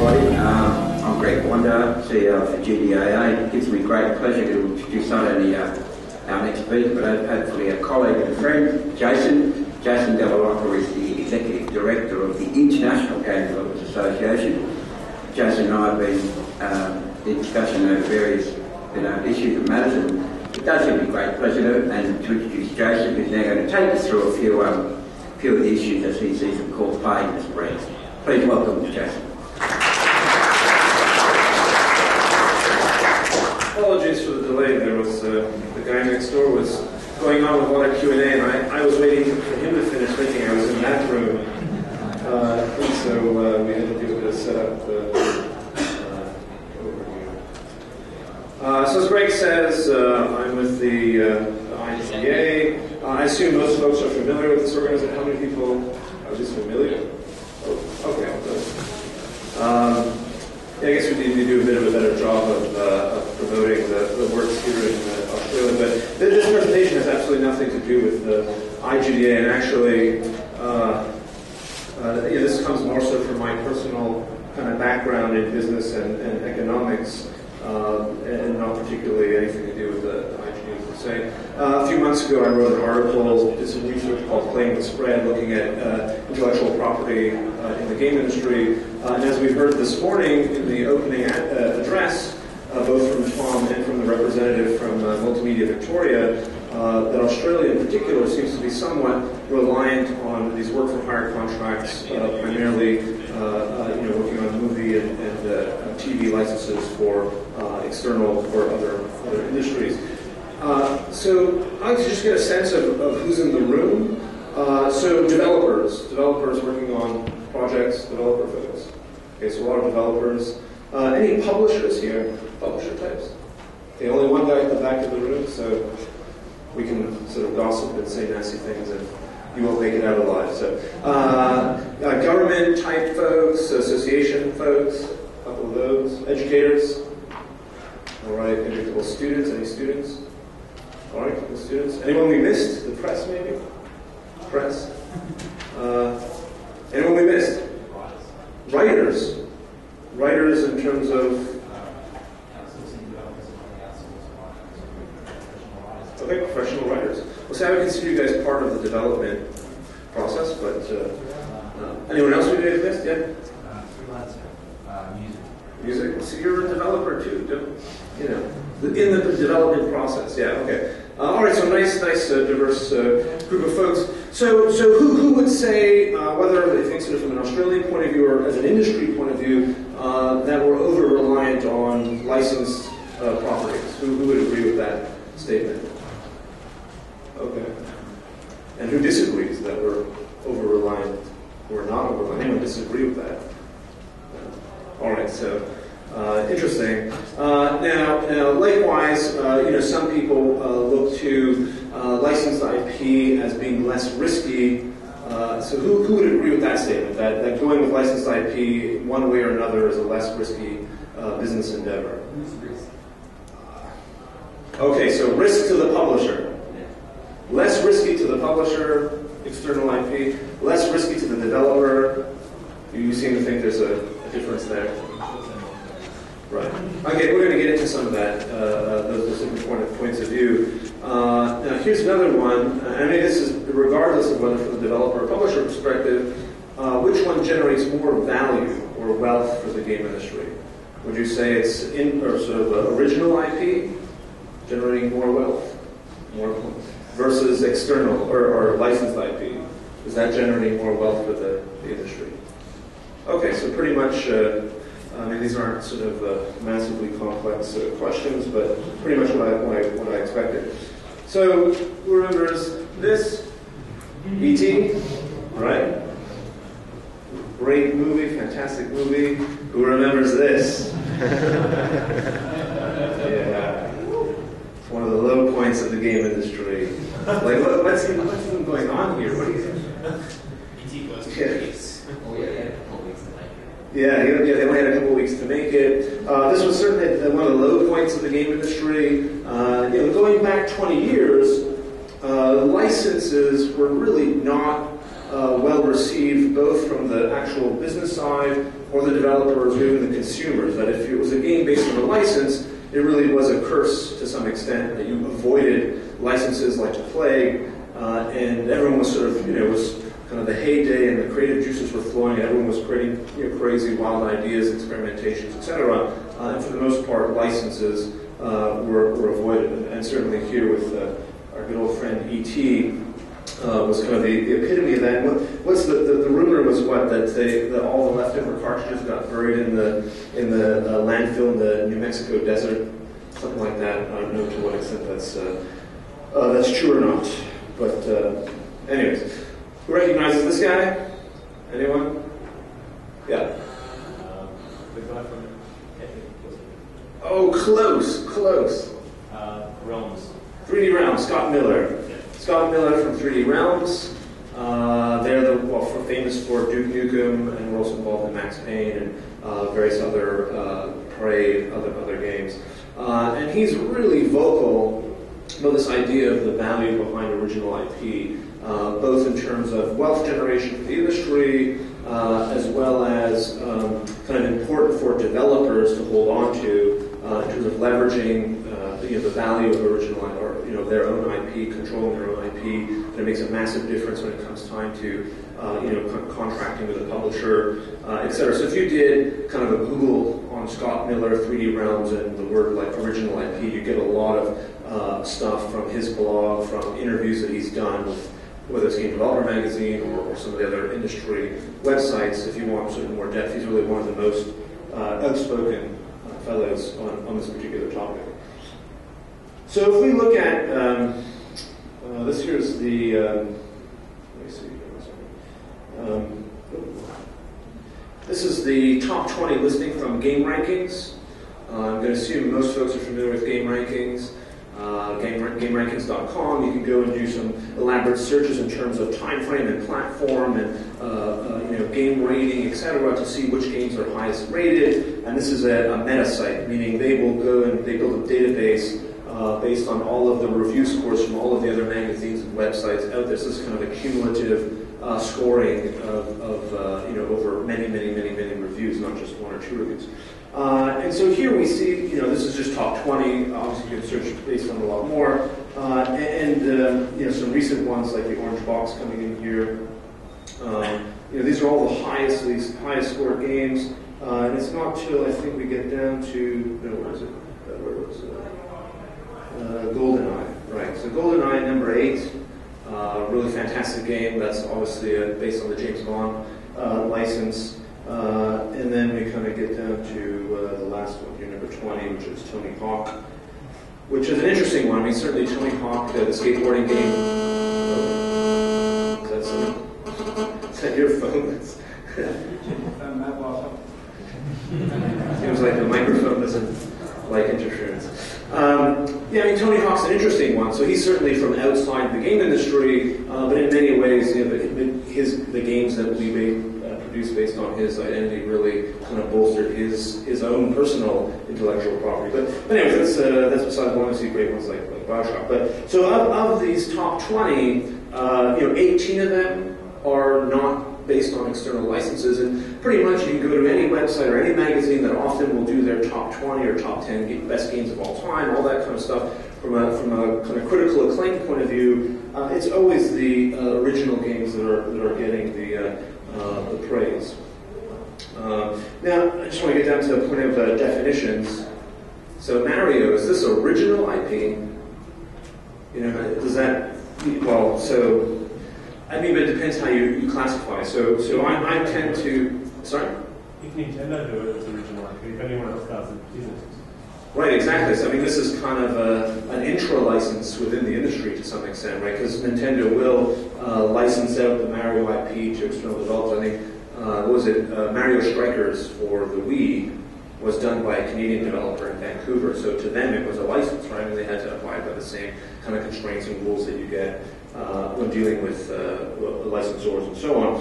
everybody. I'm Greg Wanda, CEO for IGDA. It gives me great pleasure to introduce not only our next speaker, but hopefully a colleague and a friend, Jason. Jason Della is the Executive Director of the International Game Developers Association. Jason and I have been in discussion over various issues and matters, and it does give me great pleasure to introduce Jason, who's now going to take us through a few of the issues as he sees them called play in this breed. Please welcome Jason. Apologies for the delay. There was the guy next door was going on with a lot of Q&A, and I was waiting for him to finish thinking I was in that room. And so we had to do a bit of setup over here. So as Greg says, I'm with the IGDA. I assume most folks are familiar with this organization. How many people are just familiar? Oh, okay. Yeah, I guess we need to do a bit of a better job of promoting the works here in Australia. But this presentation has absolutely nothing to do with the IGDA, and actually, this comes more so from my personal kind of background in business and economics, and not particularly anything to do with the IGDA per se. A few months ago, I wrote an article, did some research called Playing the Spread, looking at intellectual property in the game industry. And as we heard this morning in the opening address, both from Tom and from the representative from Multimedia Victoria, that Australia in particular seems to be somewhat reliant on these work-for-hire contracts, primarily working on movie and TV licenses for external or other industries. So I'd like to just get a sense of who's in the room. So developers working on projects, developer folks. Okay, so a lot of developers. Any publishers here? Publisher types? Okay, only one guy at the back of the room, so we can sort of gossip and say nasty things and you won't make it out alive. So government type folks, association folks, a couple of those. Educators. All right, any students? Any students? All right, couple of students. Anyone we missed? The press, maybe? Press. Anyone we missed? Writers. Writers in terms of... Okay, professional writers. Well, so I would consider you guys part of the development process, but anyone else we may have missed? Yeah? Freelancer. Music. So you're a developer too, in the development process. Yeah, okay. All right, so nice, diverse group of folks. So who would say, whether they think sort of from an Australian point of view or as an industry point of view, that we're over-reliant on licensed properties? Who would agree with that statement? Okay. And who disagrees that we're over-reliant or not over-reliant? Anyone disagree with that? All right, so interesting. Now, likewise, some people look to licensed IP as being less risky. So who would agree with that statement? That going with licensed IP one way or another is a less risky business endeavor? Okay, so risk to the publisher. Less risky to the publisher, external IP. Less risky to the developer. You seem to think there's a difference there. Right. Okay, we're going to get into some of that, those different points of view. Now, here's another one. I mean, this is regardless of whether from the developer or publisher perspective, which one generates more value or wealth for the game industry? Would you say it's sort of original IP generating more wealth, versus external or licensed IP? Is that generating more wealth for the industry? Okay, so pretty much. These aren't sort of massively complex questions, but pretty much what I expected. So, who remembers this? E.T., right? Great movie, fantastic movie. Who remembers this? Yeah. It's one of the low points of the game industry. Like, what's even going on here? What do you think? E.T. goes to space. Oh, yeah. Yeah, they only had a couple weeks to make it. This was certainly one of the low points of the game industry. Going back 20 years, licenses were really not well received both from the actual business side or the developers or even the consumers. That if it was a game based on a license, it really was a curse to some extent, that you avoided licenses like the plague, and everyone was sort of, it was kind of the heyday and the creative juices were flowing, and everyone was creating crazy, wild ideas, experimentations, etc. And for the most part, licenses were avoided. And certainly here with our good old friend E.T., was kind of the epitome of that. What's the rumor was what, that all the leftover cartridges got buried in the landfill in the New Mexico desert, something like that. I don't know to what extent that's true or not. But anyways, who recognizes this guy? Anyone? Yeah. The guy from Oh, close. Realms. 3D Realms, Scott Miller. Scott Miller from 3D Realms. They're famous for Duke Nukem, and were also involved in Max Payne and various other Prey, other games. And he's really vocal about this idea of the value behind original IP, both in terms of wealth generation for the industry, as well as kind of important for developers to hold on to in terms of leveraging the value of original or their own IP, controlling their own IP. And it makes a massive difference when it comes time to contracting with a publisher, etc. So if you did kind of a Google on Scott Miller 3D Realms and the word like original IP, you get a lot of stuff from his blog, from interviews that he's done with whether it's Game Developer Magazine or some of the other industry websites. If you want sort of more depth, he's really one of the most outspoken fellows on this particular topic. So if we look at this, here's the let me see. This is the top 20 listing from Game Rankings. I'm going to assume most folks are familiar with Game Rankings. GameRankings.com. You can go and do some elaborate searches in terms of time frame and platform and game rating, etc., to see which games are highest rated. And this is a meta site, meaning they will go and they build a database based on all of the review scores from all of the other magazines and websites out there. So this is kind of a cumulative scoring of over many reviews, not just one or two reviews. And so here we see, this is just top 20. Obviously, you can search based on a lot more. And some recent ones like the Orange Box coming in here. These are all the highest scored games. And it's not till I think we get down to, where is it? Where was it? GoldenEye, right. So GoldenEye, number 8. Really fantastic game. That's obviously based on the James Bond license. And then we kind of get down to the last one here, number 20, which is Tony Hawk, which is an interesting one. I mean, certainly Tony Hawk, the skateboarding game. Is that your phone? Seems like the microphone doesn't like interference. Tony Hawk's an interesting one. So he's certainly from outside the game industry, but in many ways, the games that we produced based on his identity really kind of bolstered his own personal intellectual property. But anyways, that's besides one. I see great ones like Bioshock. But so of these top 20, 18 of them are not based on external licenses, and pretty much you can go to any website or any magazine that often will do their top 20 or top 10 best games of all time, all that kind of stuff. From a kind of critical acclaim point of view, it's always the original games that are getting the praise. Now, I just want to get down to a point of definitions. So Mario, is this original IP? Does that, I mean, but it depends how you classify. So I tend to, sorry? If Nintendo do it as original IP, if anyone else does it, is it? Right, exactly. So I mean, this is kind of an intra-license within the industry to some extent, right? Because Nintendo will license out the Mario IP to external developers. I think, Mario Strikers for the Wii was done by a Canadian developer in Vancouver. So to them, it was a license, right? And they had to abide by the same kind of constraints and rules that you get when dealing with licensors and so on.